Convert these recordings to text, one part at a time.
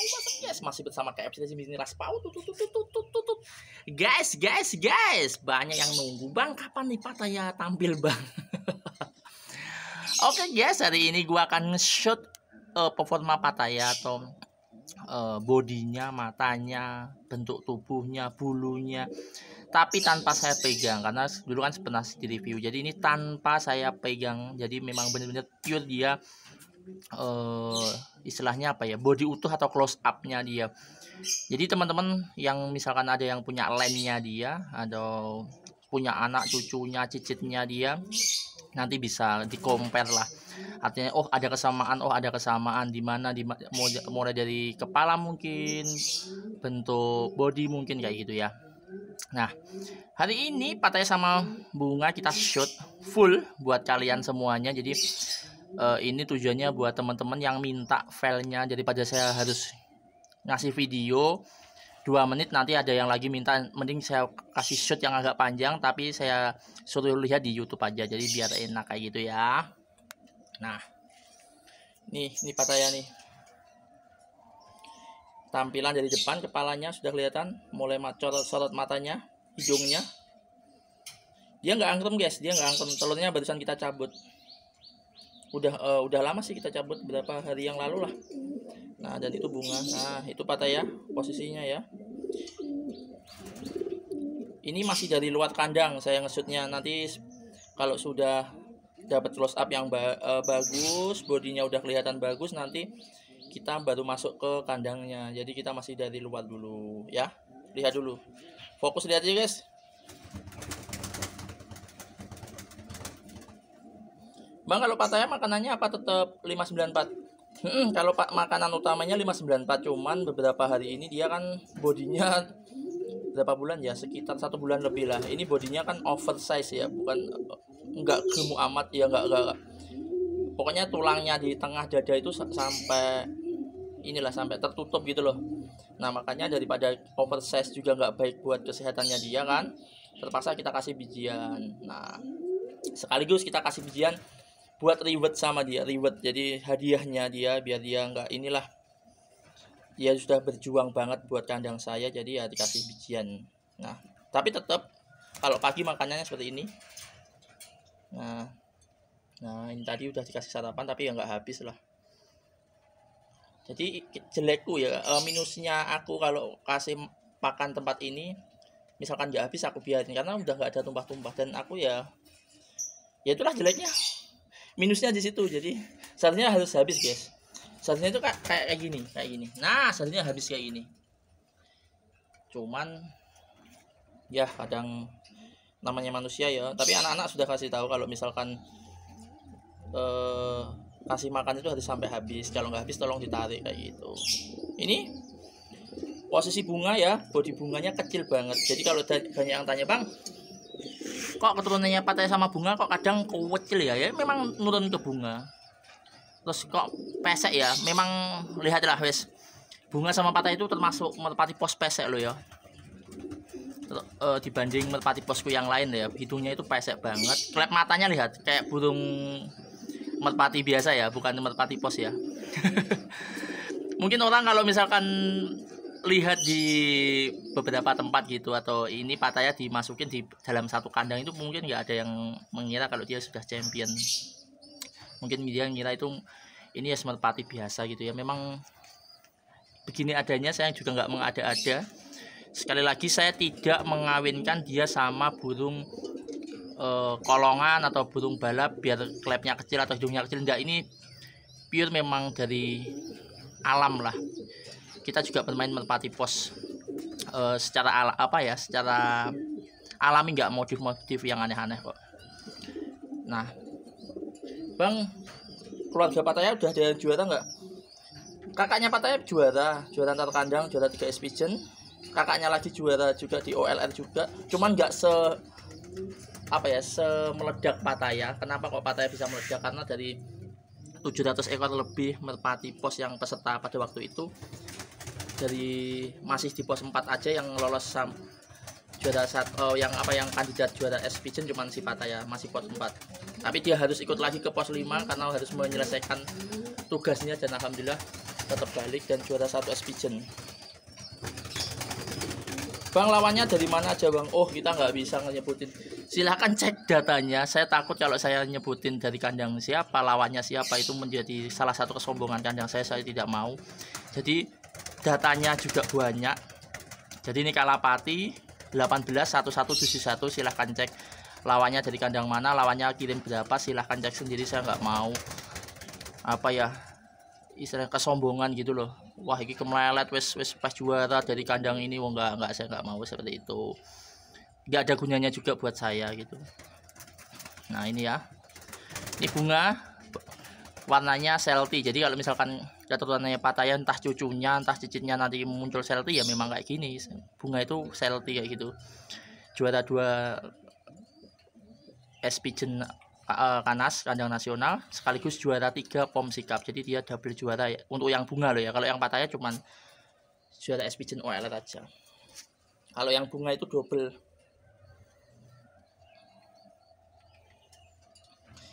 masuk guys, masih bersama KFC di sini Raspau. Guys, banyak yang nunggu bang, kapan nih Pattaya tampil bang? Oke guys, hari ini gua akan nge-shoot performa Pattaya atau bodinya, matanya, bentuk tubuhnya, bulunya, tapi tanpa saya pegang karena dulu kan pernah di review. Jadi ini tanpa saya pegang, jadi memang benar-benar pure dia. Istilahnya apa ya, body utuh atau close up-nya dia. Jadi teman-teman yang misalkan ada yang punya lensnya dia atau punya anak cucunya, cicitnya dia, nanti bisa di compare lah. Artinya ada kesamaan di mana mulai dari kepala mungkin, bentuk body mungkin kayak gitu ya. Nah, hari ini Pattaya sama Bunga kita shoot full buat kalian semuanya. Jadi ini tujuannya buat teman-teman yang minta filenya, daripada saya harus ngasih video 2 menit, nanti ada yang lagi minta, mending saya kasih shoot yang agak panjang tapi saya suruh lihat di YouTube aja, jadi biar enak kayak gitu ya. Nah, ini Pattaya nih, tampilan dari depan, kepalanya sudah kelihatan, mulai sorot matanya, hidungnya. Dia nggak angkrem guys, telurnya barusan kita cabut. Udah lama sih kita cabut, berapa hari yang lalu lah. Nah, dan itu Bunga. Nah, itu Pattaya posisinya ya. Ini masih dari luar kandang saya nge-shootnya. Nanti kalau sudah dapat close up yang bagus, bodinya udah kelihatan bagus, nanti kita baru masuk ke kandangnya. Jadi kita masih dari luar dulu ya. Lihat dulu. Fokus lihat aja guys. Bang, kalau Pattaya makanannya apa tetap 594? Kalau makanan utamanya 594, cuman beberapa hari ini dia kan bodinya berapa bulan ya, sekitar 1 bulan lebih lah. Ini bodinya kan oversize ya, bukan enggak gemuk amat ya, enggak. Pokoknya tulangnya di tengah dada itu sampai sampai tertutup gitu loh. Nah, makanya daripada oversize juga nggak baik buat kesehatannya dia kan, terpaksa kita kasih bijian. Nah, sekaligus kita kasih bijian buat reward sama dia, jadi hadiahnya dia, biar dia nggak dia sudah berjuang banget buat kandang saya, jadi ya dikasih bijian. Nah, tapi tetap kalau pagi makanannya seperti ini. Nah ini tadi udah dikasih sarapan tapi ya nggak habis lah. Jadi jelekku ya, minusnya aku kalau kasih makan tempat ini, misalkan nggak habis aku biarin karena udah nggak ada tumpah-tumpah, dan aku ya itulah jeleknya. Minusnya di situ. Jadi seharusnya harus habis guys, seharusnya itu kayak gini. Nah, seharusnya habis kayak gini, cuman ya kadang namanya manusia ya. Tapi anak-anak sudah kasih tahu kalau misalkan kasih makan itu harus sampai habis, kalau nggak habis tolong ditarik kayak gitu. Ini posisi Bunga ya, body bunganya kecil banget. Jadi kalau banyak yang tanya, bang kok keturunannya Pattaya sama Bunga kok kadang kecil ya, memang nurun ke Bunga. Terus kok pesek ya, memang lihatlah wes, Bunga sama Pattaya itu termasuk merpati pos pesek loh ya. Dibanding merpati posku yang lain ya, hidungnya itu pesek banget. Klep matanya lihat kayak burung merpati biasa ya, bukan merpati pos ya. Mungkin orang kalau misalkan lihat di beberapa tempat gitu, atau ini Pattaya dimasukin di dalam satu kandang, itu mungkin nggak ada yang mengira kalau dia sudah champion. Mungkin dia ngira itu ini ya merpati biasa gitu ya. Memang begini adanya, saya juga nggak mengada-ada. Sekali lagi, saya tidak mengawinkan dia sama burung kolongan atau burung balap biar klepnya kecil atau hidungnya kecil. Enggak, ini pure memang dari alam lah. Kita juga bermain merpati pos secara secara alami, nggak modif yang aneh-aneh kok. Nah, bang, keluarga Pattaya udah ada yang juara nggak? Kakaknya Pattaya juara antar kandang, juara 3 Exhibition. Kakaknya lagi juara juga di OLR juga, cuman nggak semeledak Pattaya. Kenapa kok Pattaya bisa meledak? Karena dari 700 ekor lebih merpati pos yang peserta pada waktu itu, dari masih di pos 4 aja yang lolos juara yang kandidat juara Exhibition cuman si Pattaya, masih pos 4. Tapi dia harus ikut lagi ke pos 5 karena harus menyelesaikan tugasnya, dan alhamdulillah tetap balik dan juara 1 S Pigeon. Bang, lawannya dari mana aja bang? Oh, kita nggak bisa nyebutin. Silahkan cek datanya. Saya takut kalau saya nyebutin dari kandang siapa, lawannya siapa, itu menjadi salah satu kesombongan kandang saya tidak mau. Jadi datanya juga banyak. Jadi ini Kalapati 181171, silahkan cek lawannya dari kandang mana, lawannya kirim berapa, silahkan cek sendiri. Saya nggak mau apa ya, istilah kesombongan gitu loh. Wah, ini kemelelet wes pas juara dari kandang ini. Wah, enggak, saya nggak mau seperti itu. Nggak ada gunanya juga buat saya gitu. Nah, ini ya. Ini bunga warnanya selti. Jadi kalau misalkan keturunannya Pattaya, entah cucunya, entah cicitnya nanti muncul selti, ya memang kayak gini. Bunga itu selti kayak gitu. Juara 2 S Pigeon Kanas kandang nasional, sekaligus juara 3 POM Sikap. Jadi dia double juara ya, untuk yang bunga loh ya. Kalau yang Pattaya cuman juara S Pigeon OL aja. Kalau yang bunga itu double.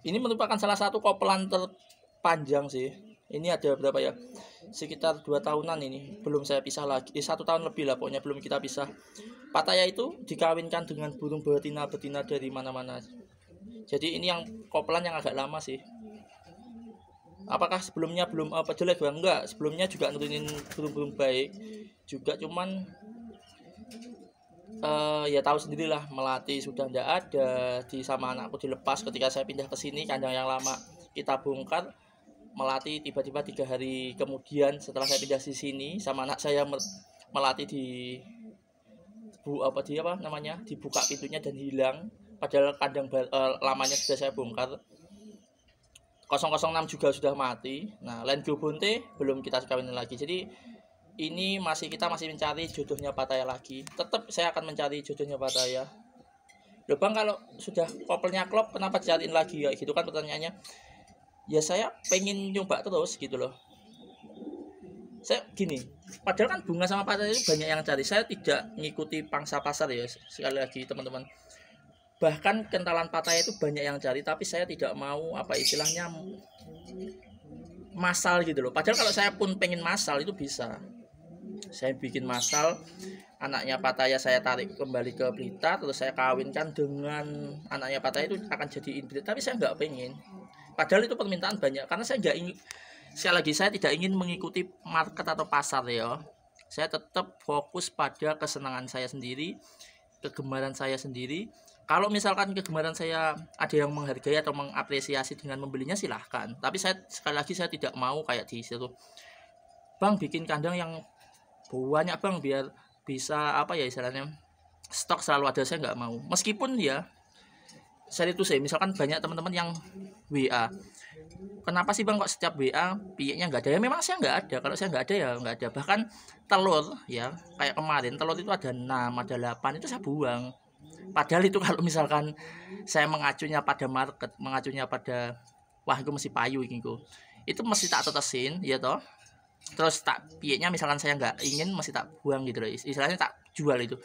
Ini merupakan salah satu kopelan terpanjang sih. Ini ada berapa ya? Sekitar 2 tahunan ini. Belum saya pisah lagi. 1 tahun lebih lah pokoknya, belum kita pisah. Pattaya itu dikawinkan dengan burung betina dari mana-mana. Jadi ini yang kopelan yang agak lama sih. Apakah sebelumnya belum apa jelek bang? Enggak, sebelumnya juga nurunin burung-burung baik juga, cuman ya tahu sendirilah, Melati sudah tidak ada, di sama anakku dilepas ketika saya pindah ke sini. Kandang yang lama kita bongkar, Melati tiba-tiba 3 hari kemudian setelah saya pindah di sini, sama anak saya Melati dibuka pintunya dan hilang. Padahal kandang lamanya sudah saya bongkar. 006 juga sudah mati. Nah, Lengo Bonte belum kita kawinin lagi. Jadi ini kita masih mencari jodohnya Pattaya lagi. Tetap saya akan mencari jodohnya Pattaya. Loh bang, kalau sudah couple-nya klop, kenapa cariin lagi ya? Gitu kan pertanyaannya. Ya saya pengen nyoba terus gitu loh. Saya gini, padahal kan bunga sama Pattaya itu banyak yang cari. Saya tidak mengikuti pangsa pasar ya, sekali lagi teman-teman. Bahkan kentalan Pattaya itu banyak yang cari, tapi saya tidak mau apa istilahnya massal gitu loh. Padahal kalau saya pun pengen massal itu bisa. Saya bikin massal, anaknya Pattaya saya tarik kembali ke Blitar, terus saya kawinkan dengan anaknya Pattaya, itu akan jadi inbreed. Tapi saya nggak pengen. Padahal itu permintaan banyak, karena saya nggak ingin, sekali lagi saya tidak ingin mengikuti market atau pasar ya. Saya tetap fokus pada kesenangan saya sendiri, kegemaran saya sendiri. Kalau misalkan kegemaran saya ada yang menghargai atau mengapresiasi dengan membelinya, silahkan. Tapi saya sekali lagi saya tidak mau kayak di situ, bang bikin kandang yang banyak bang biar bisa apa ya istilahnya stok selalu ada. Saya nggak mau. Meskipun ya saya itu misalkan banyak teman-teman yang WA, kenapa sih bang kok setiap WA piyeknya nggak ada? Ya memang saya nggak ada. Kalau saya nggak ada ya nggak ada. Bahkan telur ya kayak kemarin telur itu ada 6, ada 8, itu saya buang. Padahal itu kalau misalkan saya mengacunya pada market, mengacunya pada wah itu mesti payu ini itu mesti tak tetesin ya toh. Terus tak piyeknya misalkan saya nggak ingin, mesti tak buang gitu loh. Istilahnya tak jual itu.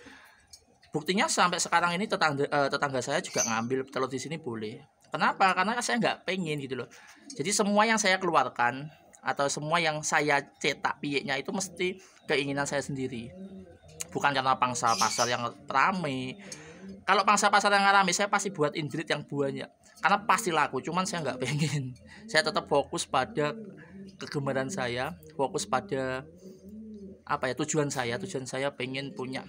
Buktinya sampai sekarang ini tetangga saya juga ngambil telur di sini boleh. Kenapa? Karena saya nggak pengen gitu loh. Jadi semua yang saya keluarkan atau semua yang saya cetak piyeknya itu mesti keinginan saya sendiri. Bukan karena pangsa pasar yang ramai. Kalau pangsa pasar yang ramai, saya pasti buat inbreed yang banyak. Karena pasti laku, cuman saya nggak pengen. Saya tetap fokus pada kegemaran saya, fokus pada apa ya tujuan saya pengen punya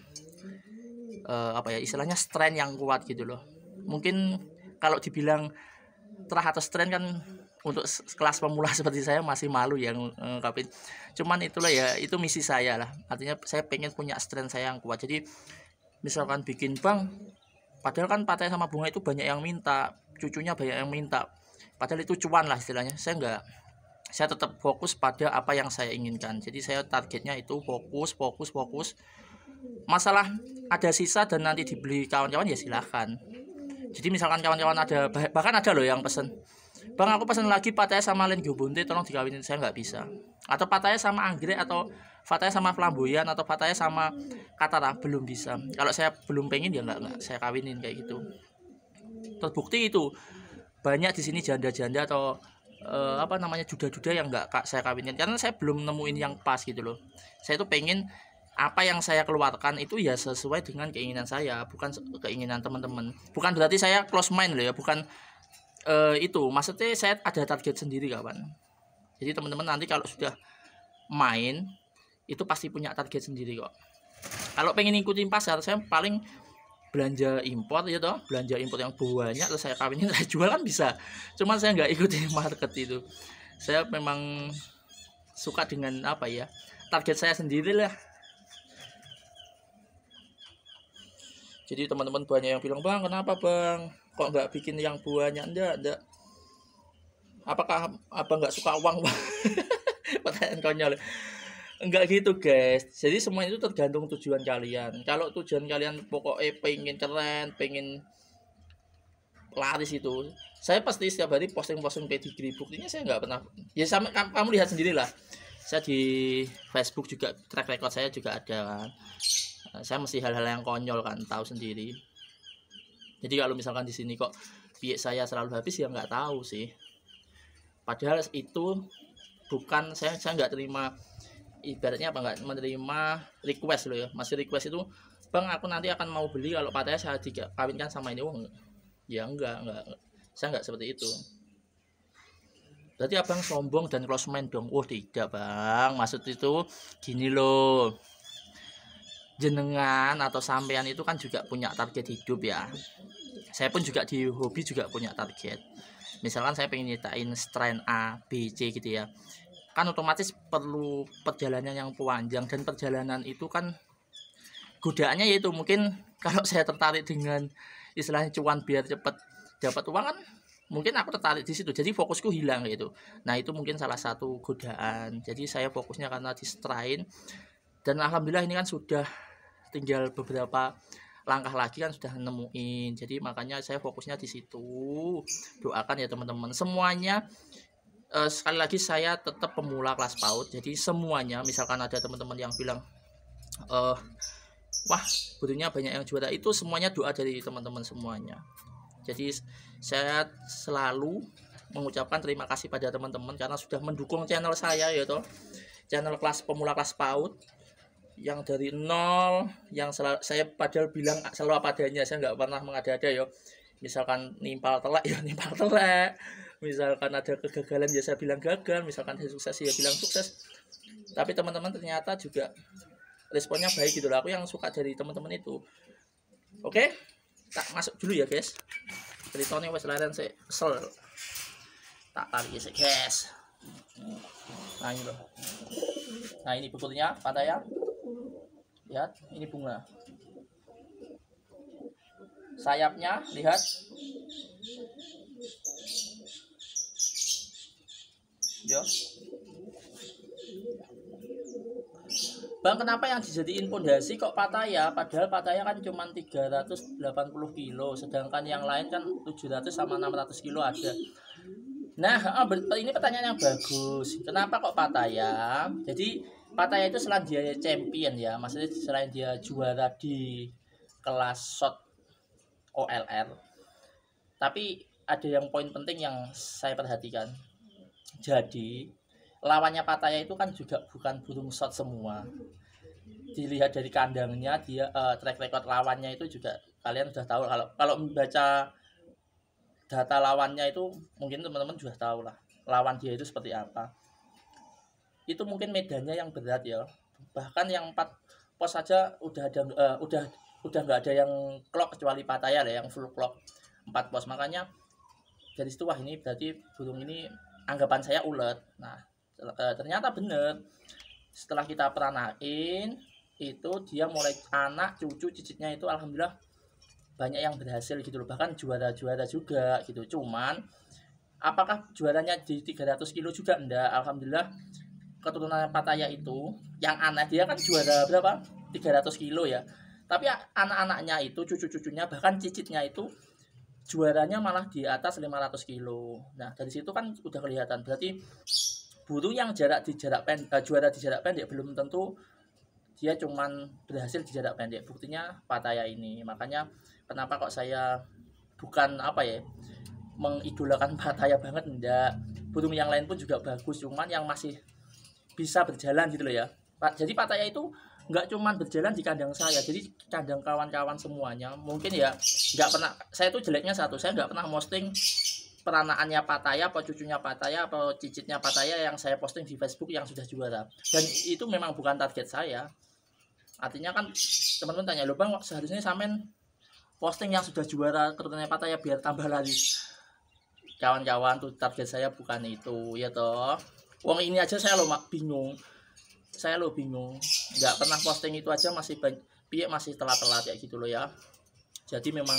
apa ya istilahnya strain yang kuat gitu loh. Mungkin kalau dibilang terah atau strain kan untuk kelas pemula seperti saya masih malu yang ngungkapin. Cuman itulah ya, itu misi saya lah. Artinya saya pengen punya strain saya yang kuat. Jadi misalkan bikin bang, padahal kan Pattaya sama bunga itu banyak yang minta, cucunya banyak yang minta. Padahal itu cuan lah istilahnya. Saya tetap fokus pada apa yang saya inginkan. Jadi saya targetnya itu fokus. Masalah ada sisa dan nanti dibeli kawan-kawan ya silahkan. Jadi misalkan kawan-kawan ada, bahkan ada loh yang pesen, bang aku pesen lagi Pattaya sama Lengo Bonte tolong dikawinin. Saya nggak bisa. Atau Pattaya sama anggrek, atau Pattaya sama flamboyan, atau Pattaya sama katara, belum bisa. Kalau saya belum pengen ya nggak saya kawinin kayak gitu. Terbukti itu banyak di sini janda-janda atau apa namanya, duda-duda yang nggak saya kawinkan, karena saya belum nemuin yang pas gitu loh. Saya tuh pengen apa yang saya keluarkan itu ya sesuai dengan keinginan saya, bukan keinginan teman-teman. Bukan berarti saya close mind loh ya, bukan itu maksudnya. Saya ada target sendiri kawan. Jadi teman-teman nanti kalau sudah main itu pasti punya target sendiri kok. Kalau pengen ngikutin pasar, saya paling belanja impor ya toh, belanja impor yang banyak terus saya kawinin, saya jual kan bisa. Cuman saya nggak ikutin market itu. Saya memang suka dengan apa ya, target saya sendiri lah. Jadi teman-teman banyak yang bilang, bang kenapa bang kok nggak bikin yang banyak? Enggak. Apakah abang nggak suka uang bang? Pertanyaan konyol. Enggak gitu guys. Jadi semua itu tergantung tujuan kalian. Kalau tujuan kalian pokoknya pengen keren, pengen laris itu, saya pasti setiap hari posting pedigree. Buktinya saya nggak pernah. Ya sama kamu lihat sendirilah. Saya di Facebook juga track record saya juga ada kan. Saya mesti hal-hal yang konyol kan, tahu sendiri. Jadi kalau misalkan di sini kok biaya saya selalu habis, ya nggak tahu sih. Padahal itu bukan saya nggak terima, ibaratnya apa, nggak menerima request loh ya. Masih request itu, bang aku nanti akan mau beli kalau patahnya saya dikawinkan sama ini. Oh ya enggak, saya nggak seperti itu. Berarti abang sombong dan close mind dong? Oh tidak bang, maksud itu gini loh, jenengan atau sampean itu kan juga punya target hidup ya. Saya pun juga di hobi juga punya target. Misalkan saya pengen nyetain strain A, B, C gitu ya, kan otomatis perlu perjalanan yang panjang, dan perjalanan itu kan godaannya yaitu mungkin kalau saya tertarik dengan istilahnya cuan biar cepat dapat uang kan, mungkin aku tertarik di situ, jadi fokusku hilang gitu. Nah itu mungkin salah satu godaan. Jadi saya fokusnya karena di strain, dan alhamdulillah ini kan sudah tinggal beberapa langkah lagi kan sudah nemuin. Jadi makanya saya fokusnya di situ. Doakan ya teman-teman semuanya. Sekali lagi saya tetap pemula kelas PAUD. Jadi semuanya, misalkan ada teman-teman yang bilang wah butuhnya banyak yang juara, itu semuanya doa dari teman-teman semuanya. Jadi saya selalu mengucapkan terima kasih pada teman-teman karena sudah mendukung channel saya ya toh, channel kelas pemula kelas PAUD yang dari nol, yang saya padahal bilang selalu apa adanya, saya nggak pernah mengada-ada ya. Misalkan nimpal telak ya nimpal telak, misalkan ada kegagalan ya saya bilang gagal, misalkan saya sukses ya bilang sukses. Tapi teman-teman ternyata juga responnya baik gitu loh. Aku yang suka dari teman-teman itu. Oke, tak masuk dulu ya guys. Ceritanya wes laren saya kesel, tak tarik ya guys. Nah ini loh, nah ini betulnya Pattaya. Lihat, ini bunga. Sayapnya, lihat. Yo. Bang, kenapa yang dijadiin pondasi kok Pattaya? Padahal Pattaya kan cuma 380 kilo, sedangkan yang lain kan 700 sama 600 kilo ada. Nah, ini pertanyaan yang bagus. Kenapa kok Pattaya? Jadi Pattaya itu selain dia champion ya, maksudnya selain dia juara di kelas shot OLR, tapi ada yang poin penting yang saya perhatikan. Jadi lawannya Pattaya itu kan juga bukan burung shot semua. Dilihat dari kandangnya, dia track record lawannya itu juga kalian sudah tahu. Kalau membaca data lawannya itu mungkin teman-teman juga tahu lah lawan dia itu seperti apa. Itu mungkin medannya yang berat ya, bahkan yang 4 pos saja udah ada udah nggak ada yang clock kecuali Pattaya lah yang full clock 4 pos. Makanya dari situ wah ini berarti burung ini anggapan saya ulet. Nah ternyata bener, setelah kita peranain itu dia mulai anak cucu cicitnya itu alhamdulillah banyak yang berhasil gitu loh, bahkan juara-juara juga gitu. Cuman apakah juaranya di 300 kilo juga? Enggak, alhamdulillah keturunan Pattaya itu yang aneh, dia kan juara berapa 300 kilo ya, tapi anak-anaknya itu cucu-cucunya bahkan cicitnya itu juaranya malah di atas 500 kilo. Nah dari situ kan udah kelihatan berarti burung yang juara di jarak pendek belum tentu dia cuman berhasil di jarak pendek. Buktinya Pattaya ini. Makanya kenapa kok saya bukan apa ya, mengidolakan Pattaya banget, enggak. Burung yang lain pun juga bagus, cuman yang masih bisa berjalan gitu loh ya. Jadi Pattaya itu nggak cuman berjalan di kandang saya, jadi kandang kawan-kawan semuanya. Mungkin ya nggak pernah, saya tuh jeleknya satu, saya nggak pernah posting peranaannya Pattaya, apa cucunya Pattaya, apa cicitnya Pattaya yang saya posting di Facebook yang sudah juara. Dan itu memang bukan target saya. Artinya kan teman-teman tanya, loh bang, seharusnya sampean posting yang sudah juara keturunannya Pattaya biar tambah laris. Kawan-kawan, tuh target saya bukan itu ya toh. Wong ini aja saya lo bingung, nggak pernah posting itu aja masih masih telat-telat ya gitu loh ya. Jadi memang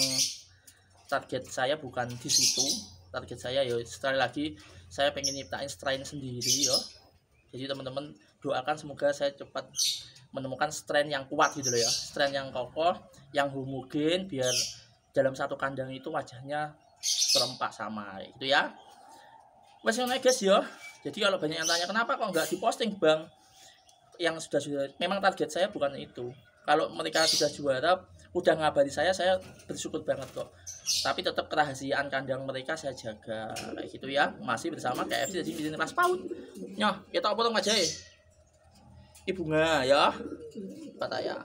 target saya bukan di situ. Target saya ya sekali lagi, saya pengen nyiptain strain sendiri ya. Jadi teman-teman doakan semoga saya cepat menemukan strain yang kuat gitu loh ya, strain yang kokoh, yang homogen, biar dalam satu kandang itu wajahnya serempak sama gitu ya. Wes ngono guys ya. Jadi kalau banyak yang tanya kenapa kok nggak diposting bang, yang sudah memang target saya bukan itu. Kalau mereka sudah juara udah ngabari saya bersyukur banget kok. Tapi tetap kerahasiaan kandang mereka saya jaga kayak gitu ya. Masih bersama KFC di sini Ras Paut. Nyoh, kita potong aja ya. Ibu bunga ya. Pattaya.